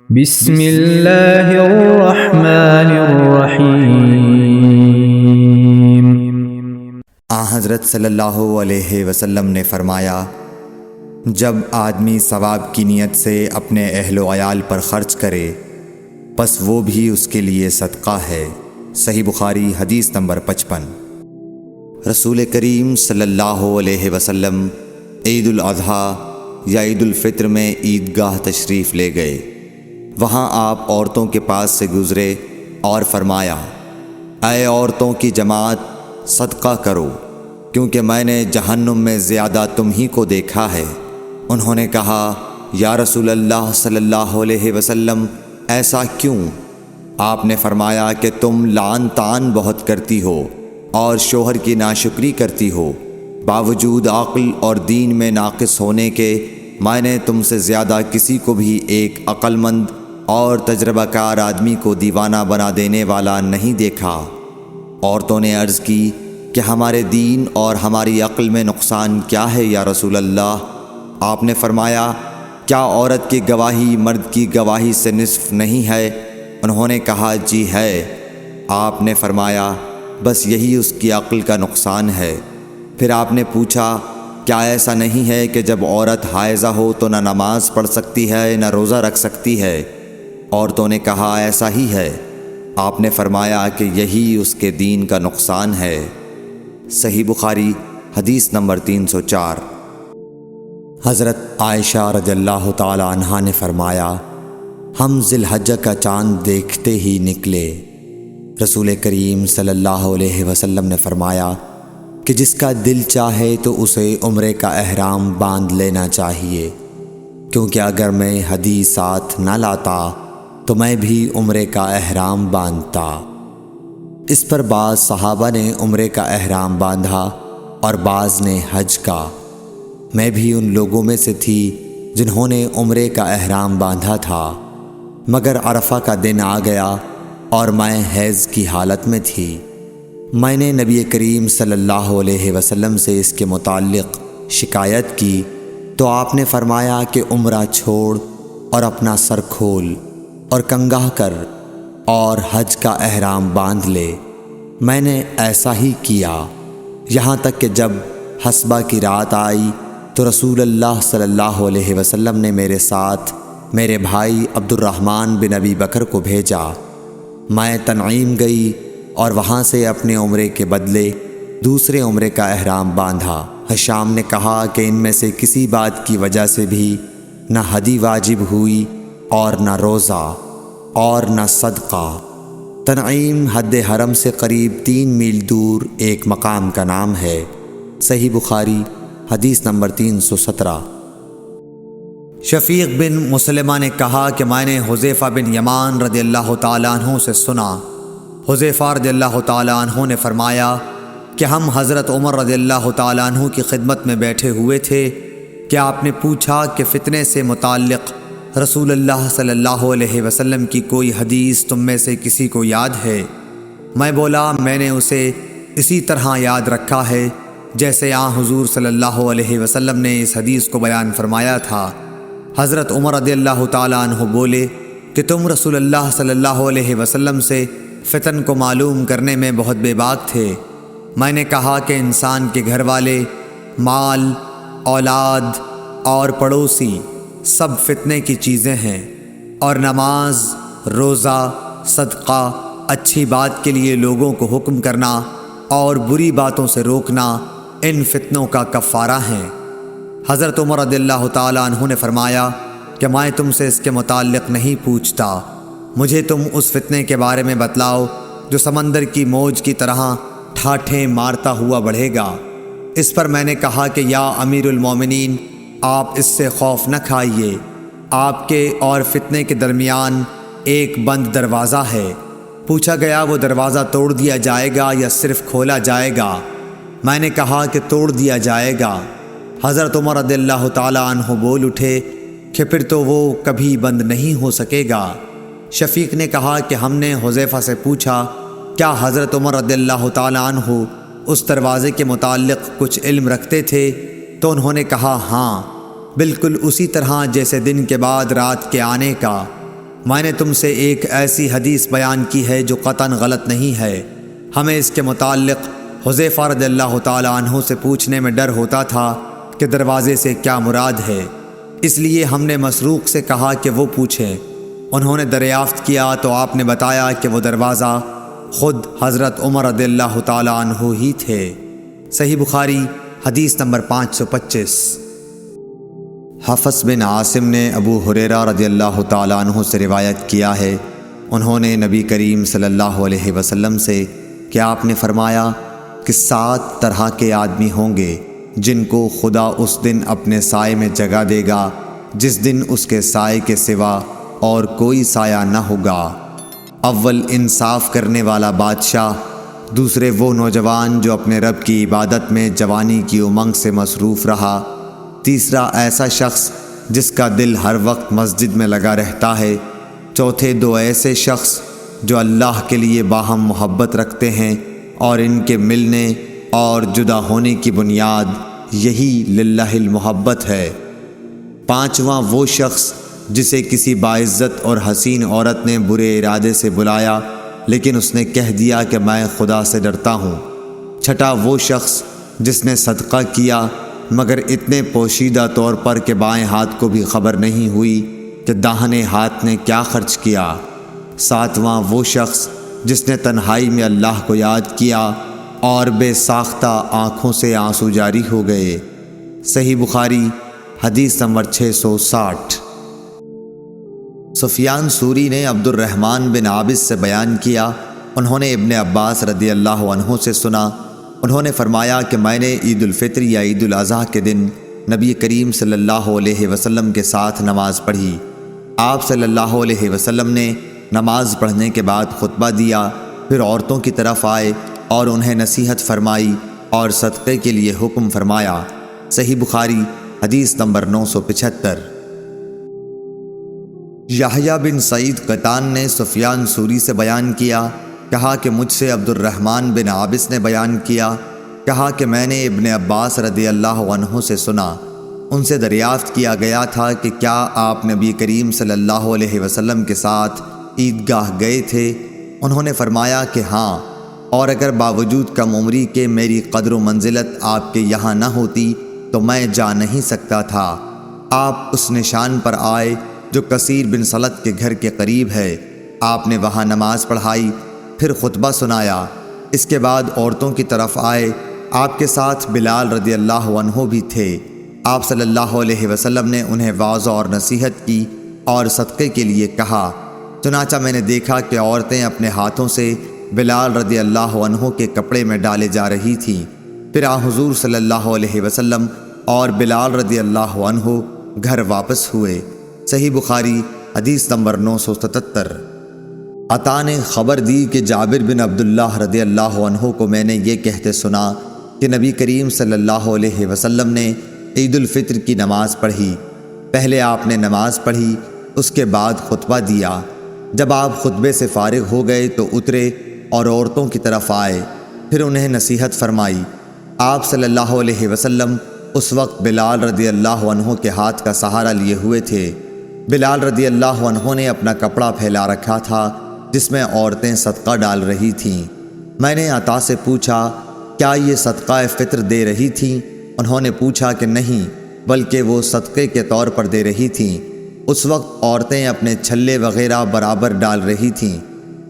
بسم اللہ الرحمن الرحیم۔ حضرت صلی اللہ علیہ وسلم نے فرمایا، جب آدمی ثواب کی نیت سے اپنے اہل و عیال پر خرچ کرے پس وہ بھی اس کے لیے صدقہ ہے۔ صحیح بخاری حدیث نمبر 55۔ رسول کریم صلی اللہ علیہ وسلم عید الاضحیٰ یا عید الفطر میں عیدگاہ تشریف لے گئے۔ وہاں آپ عورتوں کے پاس سے گزرے اور فرمایا، اے عورتوں کی جماعت، صدقہ کرو کیونکہ میں نے جہنم میں زیادہ تم ہی کو دیکھا ہے۔ انہوں نے کہا، یا رسول اللہ صلی اللہ علیہ وسلم، ایسا کیوں؟ آپ نے فرمایا کہ تم لعن طعن بہت کرتی ہو اور شوہر کی ناشکری کرتی ہو، باوجود عقل اور دین میں ناقص ہونے کے میں نے تم سے زیادہ کسی کو بھی ایک عقل مند اور تجربہ کار آدمی کو دیوانہ بنا دینے والا نہیں دیکھا۔ عورتوں نے عرض کی کہ ہمارے دین اور ہماری عقل میں نقصان کیا ہے یا رسول اللہ؟ آپ نے فرمایا، کیا عورت کی گواہی مرد کی گواہی سے نصف نہیں ہے؟ انہوں نے کہا، جی ہے۔ آپ نے فرمایا، بس یہی اس کی عقل کا نقصان ہے۔ پھر آپ نے پوچھا، کیا ایسا نہیں ہے کہ جب عورت حائضہ ہو تو نہ نماز پڑھ سکتی ہے نہ روزہ رکھ سکتی ہے؟ عورتوں نے کہا، ایسا ہی ہے۔ آپ نے فرمایا کہ یہی اس کے دین کا نقصان ہے۔ صحیح بخاری حدیث نمبر 304۔ حضرت عائشہ رضی اللہ تعالی عنہا نے فرمایا، ہم ذی الحجہ کا چاند دیکھتے ہی نکلے۔ رسول کریم صلی اللہ علیہ وسلم نے فرمایا کہ جس کا دل چاہے تو اسے عمرے کا احرام باندھ لینا چاہیے، کیونکہ اگر میں ہدی ساتھ نہ لاتا تو میں بھی عمرے کا احرام باندھتا۔ اس پر بعض صحابہ نے عمرے کا احرام باندھا اور بعض نے حج کا۔ میں بھی ان لوگوں میں سے تھی جنہوں نے عمرے کا احرام باندھا تھا، مگر عرفہ کا دن آ گیا اور میں حیض کی حالت میں تھی۔ میں نے نبی کریم صلی اللہ علیہ وسلم سے اس کے متعلق شکایت کی تو آپ نے فرمایا کہ عمرہ چھوڑ اور اپنا سر کھول اور کنگھا کر اور حج کا احرام باندھ لے۔ میں نے ایسا ہی کیا، یہاں تک کہ جب حسبہ کی رات آئی تو رسول اللہ صلی اللہ علیہ وسلم نے میرے ساتھ میرے بھائی عبد الرحمن بن ابی بکر کو بھیجا۔ میں تنعیم گئی اور وہاں سے اپنے عمرے کے بدلے دوسرے عمرے کا احرام باندھا۔ حشام نے کہا کہ ان میں سے کسی بات کی وجہ سے بھی نہ ہدی واجب ہوئی اور نہ روزہ اور نہ صدقہ۔ تنعیم حد حرم سے قریب 3 میل دور ایک مقام کا نام ہے۔ صحیح بخاری حدیث نمبر 317۔ شفیق بن مسلمہ نے کہا کہ میں نے حذیفہ بن یمان رضی اللہ تعالیٰ عنہ سے سنا۔ حذیفہ رضی اللہ تعالیٰ عنہ نے فرمایا کہ ہم حضرت عمر رضی اللہ تعالیٰ عنہ کی خدمت میں بیٹھے ہوئے تھے کہ آپ نے پوچھا کہ فتنے سے متعلق رسول اللہ صلی اللہ علیہ وسلم کی کوئی حدیث تم میں سے کسی کو یاد ہے؟ میں بولا، میں نے اسے اسی طرح یاد رکھا ہے جیسے حضور صلی اللہ علیہ وسلم نے اس حدیث کو بیان فرمایا تھا۔ حضرت عمر رضی اللہ تعالیٰ عنہ بولے کہ تم رسول اللہ صلی اللہ علیہ وسلم سے فتن کو معلوم کرنے میں بہت بے باک تھے۔ میں نے کہا کہ انسان کے گھر والے، مال، اولاد اور پڑوسی سب فتنے کی چیزیں ہیں، اور نماز، روزہ، صدقہ، اچھی بات کے لیے لوگوں کو حکم کرنا اور بری باتوں سے روکنا ان فتنوں کا کفارہ ہیں۔ حضرت عمر رضی اللہ تعالیٰ عنہ نے فرمایا کہ میں تم سے اس کے متعلق نہیں پوچھتا، مجھے تم اس فتنے کے بارے میں بتلاؤ جو سمندر کی موج کی طرح ٹھاٹھیں مارتا ہوا بڑھے گا۔ اس پر میں نے کہا کہ یا امیر المومنین، آپ اس سے خوف نہ کھائیے، آپ کے اور فتنے کے درمیان ایک بند دروازہ ہے۔ پوچھا گیا، وہ دروازہ توڑ دیا جائے گا یا صرف کھولا جائے گا؟ میں نے کہا کہ توڑ دیا جائے گا۔ حضرت عمر رضی اللہ تعالیٰ عنہ بول اٹھے کہ پھر تو وہ کبھی بند نہیں ہو سکے گا۔ شفیق نے کہا کہ ہم نے حذیفہ سے پوچھا، کیا حضرت عمر رضی اللہ تعالیٰ عنہ اس دروازے کے متعلق کچھ علم رکھتے تھے؟ تو انہوں نے کہا، ہاں، بالکل اسی طرح جیسے دن کے بعد رات کے آنے کا۔ میں نے تم سے ایک ایسی حدیث بیان کی ہے جو قطعاً غلط نہیں ہے۔ ہمیں اس کے متعلق حذیفہ رضی اللہ تعالی عنہ سے پوچھنے میں ڈر ہوتا تھا کہ دروازے سے کیا مراد ہے، اس لیے ہم نے مسروق سے کہا کہ وہ پوچھیں۔ انہوں نے دریافت کیا تو آپ نے بتایا کہ وہ دروازہ خود حضرت عمر رضی اللہ تعالی عنہ ہی تھے۔ صحیح بخاری حدیث نمبر 525۔ حفص بن عاصم نے ابو ہریرہ رضی اللہ تعالی عنہ سے روایت کیا ہے، انہوں نے نبی کریم صلی اللہ علیہ وسلم سے کہ آپ نے فرمایا کہ 7 طرح کے آدمی ہوں گے جن کو خدا اس دن اپنے سائے میں جگہ دے گا جس دن اس کے سائے کے سوا اور کوئی سایہ نہ ہوگا۔ اول انصاف کرنے والا بادشاہ، دوسرے وہ نوجوان جو اپنے رب کی عبادت میں جوانی کی امنگ سے مصروف رہا، تیسرا ایسا شخص جس کا دل ہر وقت مسجد میں لگا رہتا ہے، چوتھے 2 ایسے شخص جو اللہ کے لیے باہم محبت رکھتے ہیں اور ان کے ملنے اور جدا ہونے کی بنیاد یہی للہ المحبت ہے، پانچواں وہ شخص جسے کسی باعزت اور حسین عورت نے برے ارادے سے بلایا لیکن اس نے کہہ دیا کہ میں خدا سے ڈرتا ہوں، چھٹا وہ شخص جس نے صدقہ کیا مگر اتنے پوشیدہ طور پر کہ بائیں ہاتھ کو بھی خبر نہیں ہوئی کہ داہنے ہاتھ نے کیا خرچ کیا، ساتواں وہ شخص جس نے تنہائی میں اللہ کو یاد کیا اور بے ساختہ آنکھوں سے آنسو جاری ہو گئے۔ صحیح بخاری حدیث نمبر 660۔ سفیان ثوری نے عبد الرحمن بن عابس سے بیان کیا، انہوں نے ابن عباس رضی اللہ عنہ سے سنا، انہوں نے فرمایا کہ میں نے عید الفطر یا عید الاضحیٰ کے دن نبی کریم صلی اللہ علیہ وسلم کے ساتھ نماز پڑھی۔ آپ صلی اللہ علیہ وسلم نے نماز پڑھنے کے بعد خطبہ دیا، پھر عورتوں کی طرف آئے اور انہیں نصیحت فرمائی اور صدقے کے لیے حکم فرمایا۔ صحیح بخاری حدیث نمبر 975۔ یحییٰ بن سعید قطان نے سفیان ثوری سے بیان کیا، کہا کہ مجھ سے عبد الرحمن بن عابس نے بیان کیا، کہا کہ میں نے ابن عباس رضی اللہ عنہ سے سنا، ان سے دریافت کیا گیا تھا کہ کیا آپ نبی کریم صلی اللہ علیہ وسلم کے ساتھ عیدگاہ گئے تھے؟ انہوں نے فرمایا کہ ہاں، اور اگر باوجود کم عمری کے میری قدر و منزلت آپ کے یہاں نہ ہوتی تو میں جا نہیں سکتا تھا۔ آپ اس نشان پر آئے جو کثیر بن سلط کے گھر کے قریب ہے، آپ نے وہاں نماز پڑھائی، پھر خطبہ سنایا، اس کے بعد عورتوں کی طرف آئے، آپ کے ساتھ بلال رضی اللہ عنہ بھی تھے۔ آپ صلی اللہ علیہ وسلم نے انہیں واعظ اور نصیحت کی اور صدقے کے لیے کہا، چنانچہ میں نے دیکھا کہ عورتیں اپنے ہاتھوں سے بلال رضی اللہ عنہ کے کپڑے میں ڈالے جا رہی تھیں، پھر حضور صلی اللہ علیہ وسلم اور بلال رضی اللہ عنہ گھر واپس ہوئے۔ صحیح بخاری حدیث نمبر 977۔ عطا نے خبر دی کہ جابر بن عبداللہ رضی اللہ عنہ کو میں نے یہ کہتے سنا کہ نبی کریم صلی اللہ علیہ وسلم نے عید الفطر کی نماز پڑھی، پہلے آپ نے نماز پڑھی، اس کے بعد خطبہ دیا، جب آپ خطبے سے فارغ ہو گئے تو اترے اور عورتوں کی طرف آئے، پھر انہیں نصیحت فرمائی۔ آپ صلی اللہ علیہ وسلم اس وقت بلال رضی اللہ عنہ کے ہاتھ کا سہارا لیے ہوئے تھے۔ بلال رضی اللہ عنہ نے اپنا کپڑا پھیلا رکھا تھا جس میں عورتیں صدقہ ڈال رہی تھیں۔ میں نے عطا سے پوچھا، کیا یہ صدقہ فطر دے رہی تھیں؟ انہوں نے پوچھا کہ نہیں، بلکہ وہ صدقے کے طور پر دے رہی تھیں۔ اس وقت عورتیں اپنے چھلے وغیرہ برابر ڈال رہی تھیں۔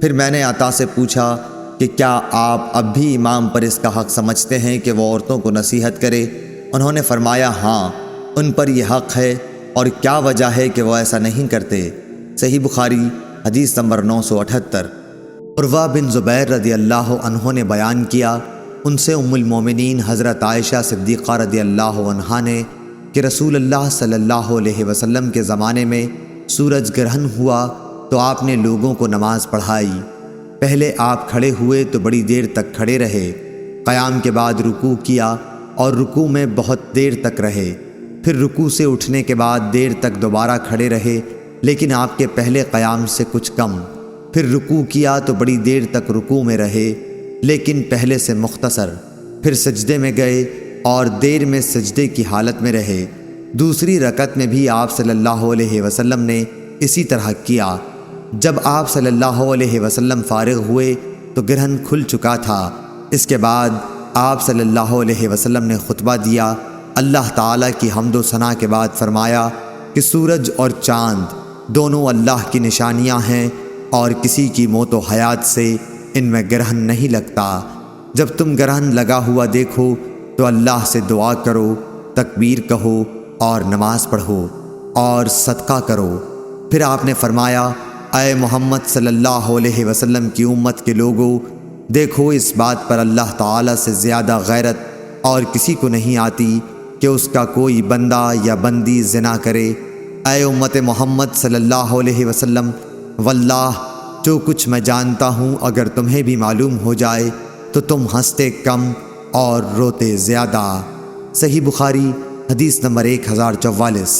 پھر میں نے عطا سے پوچھا کہ کیا آپ اب بھی امام پر اس کا حق سمجھتے ہیں کہ وہ عورتوں کو نصیحت کرے؟ انہوں نے فرمایا ہاں، ان پر یہ حق ہے، اور کیا وجہ ہے کہ وہ ایسا نہیں کرتے؟ صحیح بخاری حدیث نمبر 978۔ عروہ بن زبیر رضی اللہ عنہ نے بیان کیا، ان سے ام المومنین حضرت عائشہ صدیقہ رضی اللہ عنہا نے کہ رسول اللہ صلی اللہ علیہ وسلم کے زمانے میں سورج گرہن ہوا تو آپ نے لوگوں کو نماز پڑھائی۔ پہلے آپ کھڑے ہوئے تو بڑی دیر تک کھڑے رہے، قیام کے بعد رکوع کیا اور رکوع میں بہت دیر تک رہے، پھر رکوع سے اٹھنے کے بعد دیر تک دوبارہ کھڑے رہے لیکن آپ کے پہلے قیام سے کچھ کم، پھر رکوع کیا تو بڑی دیر تک رکوع میں رہے لیکن پہلے سے مختصر، پھر سجدے میں گئے اور دیر میں سجدے کی حالت میں رہے۔ دوسری رکعت میں بھی آپ صلی اللہ علیہ وسلم نے اسی طرح کیا، جب آپ صلی اللہ علیہ وسلم فارغ ہوئے تو گرہن کھل چکا تھا۔ اس کے بعد آپ صلی اللہ علیہ وسلم نے خطبہ دیا۔ اللہ تعالیٰ کی حمد و ثنا کے بعد فرمایا کہ سورج اور چاند دونوں اللہ کی نشانیاں ہیں اور کسی کی موت و حیات سے ان میں گرہن نہیں لگتا۔ جب تم گرہن لگا ہوا دیکھو تو اللہ سے دعا کرو، تکبیر کہو اور نماز پڑھو اور صدقہ کرو۔ پھر آپ نے فرمایا، اے محمد صلی اللہ علیہ وسلم کی امت کے لوگوں، دیکھو اس بات پر اللہ تعالیٰ سے زیادہ غیرت اور کسی کو نہیں آتی کہ اس کا کوئی بندہ یا بندی زنا کرے۔ اے امت محمد صلی اللہ علیہ وسلم، واللہ جو کچھ میں جانتا ہوں اگر تمہیں بھی معلوم ہو جائے تو تم ہنستے کم اور روتے زیادہ۔ صحیح بخاری حدیث نمبر 1044۔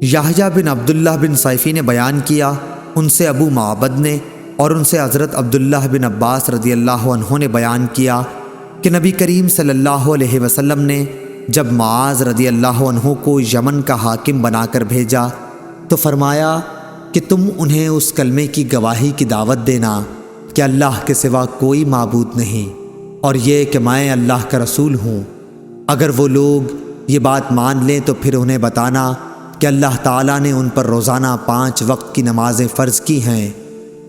یحییٰ بن عبداللہ بن صیفی نے بیان کیا، ان سے ابو معبد نے اور ان سے حضرت عبداللہ بن عباس رضی اللہ عنہ نے بیان کیا کہ نبی کریم صلی اللہ علیہ وسلم نے جب معاذ رضی اللہ عنہ کو یمن کا حاکم بنا کر بھیجا تو فرمایا کہ تم انہیں اس کلمے کی گواہی کی دعوت دینا کہ اللہ کے سوا کوئی معبود نہیں اور یہ کہ میں اللہ کا رسول ہوں۔ اگر وہ لوگ یہ بات مان لیں تو پھر انہیں بتانا کہ اللہ تعالیٰ نے ان پر روزانہ 5 وقت کی نمازیں فرض کی ہیں۔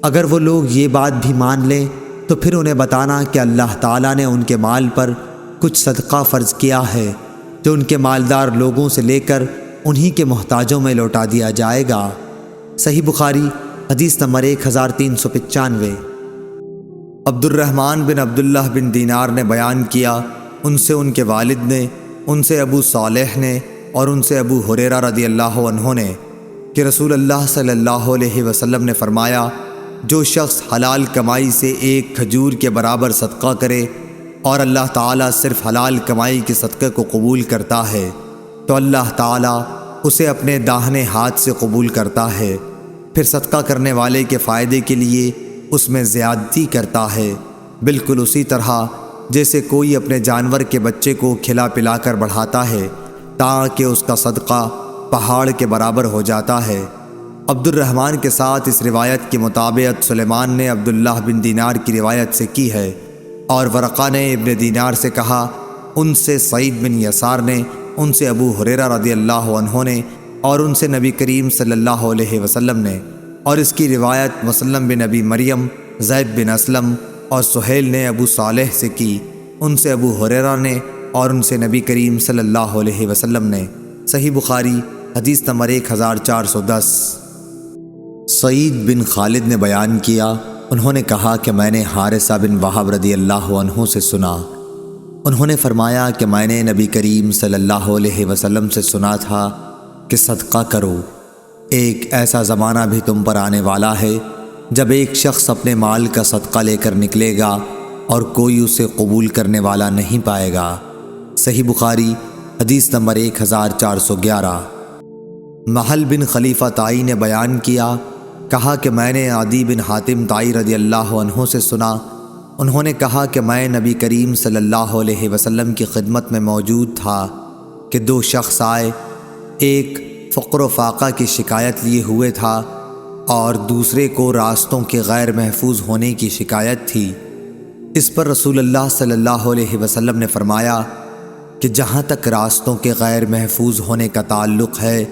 اگر وہ لوگ یہ بات بھی مان لیں تو پھر انہیں بتانا کہ اللہ تعالیٰ نے ان کے مال پر کچھ صدقہ فرض کیا ہے جو ان کے مالدار لوگوں سے لے کر انہی کے محتاجوں میں لوٹا دیا جائے گا۔ صحیح بخاری حدیث نمبر 1395۔ عبد الرحمن بن عبداللہ بن دینار نے بیان کیا، ان سے ان کے والد نے، ان سے ابو صالح نے اور ان سے ابو ہریرہ رضی اللہ عنہ نے کہ رسول اللہ صلی اللہ علیہ وسلم نے فرمایا، جو شخص حلال کمائی سے ایک کھجور کے برابر صدقہ کرے اور اللہ تعالیٰ صرف حلال کمائی کے صدقے کو قبول کرتا ہے تو اللہ تعالیٰ اسے اپنے داہنے ہاتھ سے قبول کرتا ہے، پھر صدقہ کرنے والے کے فائدے کے لیے اس میں زیادتی کرتا ہے، بالکل اسی طرح جیسے کوئی اپنے جانور کے بچے کو کھلا پلا کر بڑھاتا ہے تاکہ اس کا صدقہ پہاڑ کے برابر ہو جاتا ہے۔ عبد الرحمن کے ساتھ اس روایت کے مطابق سلیمان نے عبداللہ بن دینار کی روایت سے کی ہے اور ورقہ نے ابن دینار سے کہا، ان سے سعید بن یسار نے، ان سے ابو ہریرہ رضی اللہ عنہ نے اور ان سے نبی کریم صلی اللہ علیہ وسلم نے، اور اس کی روایت مسلم بن ابی مریم، زید بن اسلم اور سہیل نے ابو صالح سے کی، ان سے ابو ہریرہ نے اور ان سے نبی کریم صلی اللہ علیہ وسلم نے۔ صحیح بخاری حدیث نمبر 1410۔ سعید بن خالد نے بیان کیا، انہوں نے کہا کہ میں نے حارثہ بن وہب رضی اللہ عنہ سے سنا، انہوں نے فرمایا کہ میں نے نبی کریم صلی اللہ علیہ وسلم سے سنا تھا کہ صدقہ کرو، ایک ایسا زمانہ بھی تم پر آنے والا ہے جب ایک شخص اپنے مال کا صدقہ لے کر نکلے گا اور کوئی اسے قبول کرنے والا نہیں پائے گا۔ صحیح بخاری حدیث نمبر 1411۔ محل بن خلیفہ تائی نے بیان کیا، کہا کہ میں نے عدی بن حاتم تائی رضی اللہ عنہ سے سنا، انہوں نے کہا کہ میں نبی کریم صلی اللہ علیہ وسلم کی خدمت میں موجود تھا کہ 2 شخص آئے، ایک فقر و فاقہ کی شکایت لیے ہوئے تھا اور دوسرے کو راستوں کے غیر محفوظ ہونے کی شکایت تھی۔ اس پر رسول اللہ صلی اللہ علیہ وسلم نے فرمایا کہ جہاں تک راستوں کے غیر محفوظ ہونے کا تعلق ہے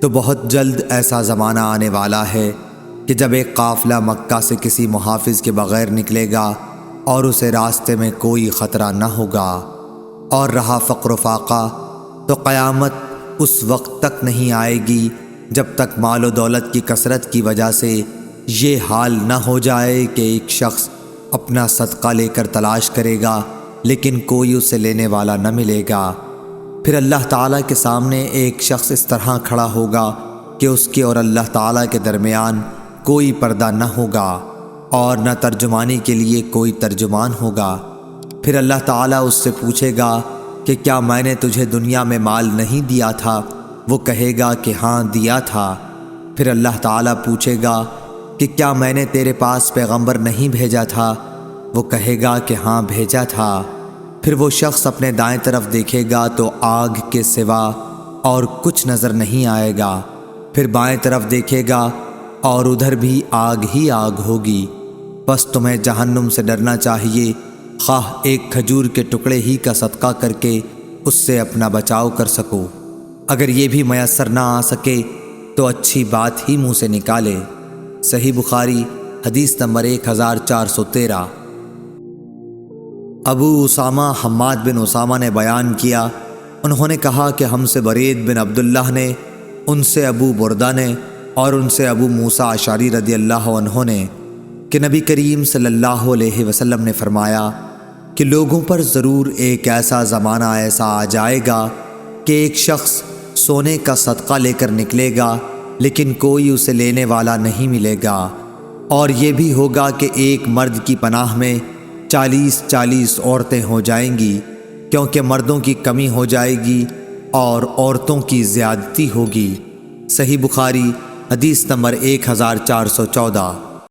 تو بہت جلد ایسا زمانہ آنے والا ہے کہ جب ایک قافلہ مکہ سے کسی محافظ کے بغیر نکلے گا اور اسے راستے میں کوئی خطرہ نہ ہوگا، اور رہا فقر و فاقہ تو قیامت اس وقت تک نہیں آئے گی جب تک مال و دولت کی کثرت کی وجہ سے یہ حال نہ ہو جائے کہ ایک شخص اپنا صدقہ لے کر تلاش کرے گا لیکن کوئی اسے لینے والا نہ ملے گا۔ پھر اللہ تعالیٰ کے سامنے ایک شخص اس طرح کھڑا ہوگا کہ اس کے اور اللہ تعالیٰ کے درمیان کوئی پردہ نہ ہوگا اور نہ ترجمانی کے لیے کوئی ترجمان ہوگا۔ پھر اللہ تعالیٰ اس سے پوچھے گا کہ کیا میں نے تجھے دنیا میں مال نہیں دیا تھا؟ وہ کہے گا کہ ہاں دیا تھا۔ پھر اللہ تعالیٰ پوچھے گا کہ کیا میں نے تیرے پاس پیغمبر نہیں بھیجا تھا؟ وہ کہے گا کہ ہاں بھیجا تھا۔ پھر وہ شخص اپنے دائیں طرف دیکھے گا تو آگ کے سوا اور کچھ نظر نہیں آئے گا، پھر بائیں طرف دیکھے گا اور ادھر بھی آگ ہی آگ ہوگی۔ بس تمہیں جہنم سے ڈرنا چاہیے، خواہ ایک کھجور کے ٹکڑے ہی کا صدقہ کر کے اس سے اپنا بچاؤ کر سکو۔ اگر یہ بھی میسر نہ آ سکے تو اچھی بات ہی منہ سے نکالے۔ صحیح بخاری حدیث نمبر 1413۔ ابو اسامہ حماد بن اسامہ نے بیان کیا، انہوں نے کہا کہ ہم سے برید بن عبداللہ نے، ان سے ابو بردہ نے اور ان سے ابو موسیٰ اشعری رضی اللہ عنہ نے کہ نبی کریم صلی اللہ علیہ وسلم نے فرمایا کہ لوگوں پر ضرور ایک ایسا زمانہ ایسا آ جائے گا کہ ایک شخص سونے کا صدقہ لے کر نکلے گا لیکن کوئی اسے لینے والا نہیں ملے گا، اور یہ بھی ہوگا کہ ایک مرد کی پناہ میں 40 عورتیں ہو جائیں گی، کیونکہ مردوں کی کمی ہو جائے گی اور عورتوں کی زیادتی ہوگی۔ صحیح بخاری حدیث نمبر 1414۔